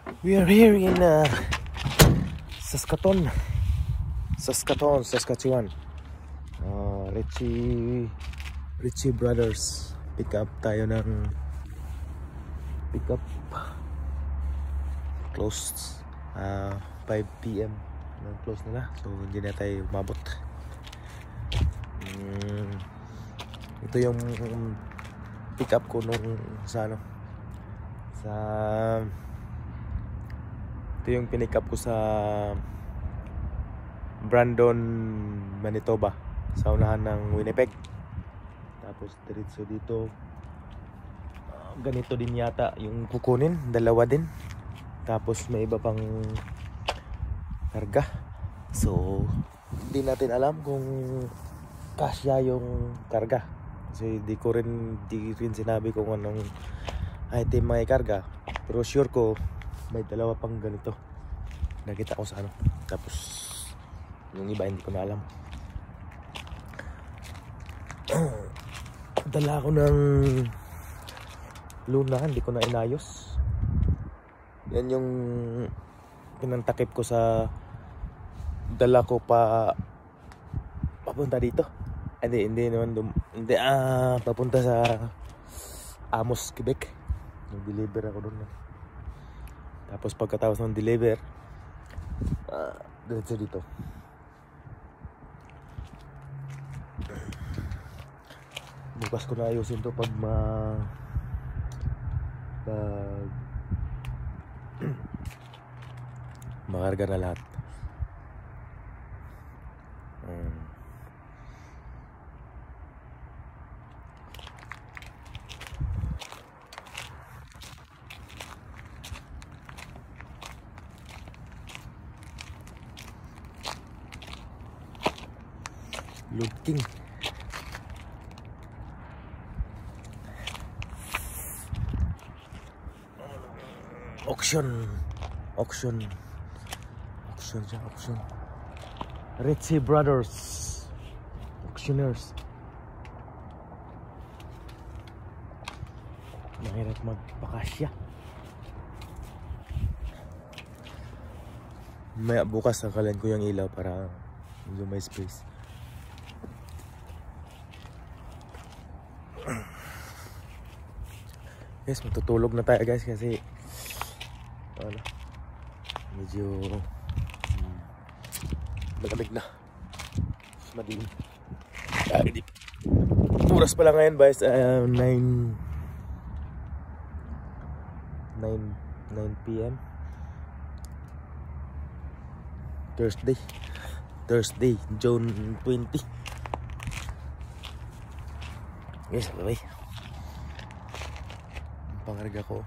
We are here in Saskatoon, Saskatchewan. Richie Brothers. Pick up tayo ng close 5 PM nang close nila, so hindi na tayo umabot. Ito yung pick up ko nung ito yung pinick up ko sa Brandon, Manitoba, sa unahan ng Winnipeg. Tapos diretso dito, ganito din yata yung kukunin, dalawa din. Tapos may iba pang karga, so hindi natin alam kung kasya yung karga kasi di rin sinabi kung anong item may karga, pero sure ko may dalawa pang ganito nakita ko sa ano. Tapos yung iba hindi ko na alam. Dala ko ng luna, hindi ko na inayos. Yan yung pinantakip ko sa dala ko papunta dito. Hindi naman papunta sa Amos, Quebec. Nag-deliver ako doon. Tapos pagkatapos ng deliver, diretso dito. Bukas ko na ayusin to pag makarga na lahat. Looking auction. Richie Brothers auctioneers. Mahirap magpakasya. May bukas sakalan ko yung ilaw para medyo may space. Guys, matutulog na tayo guys kasi medyo malamig na, madilim. Oras pa lang ngayon guys, 9 PM Thursday, June 20. Guys, bye-bye. Pangarga ko.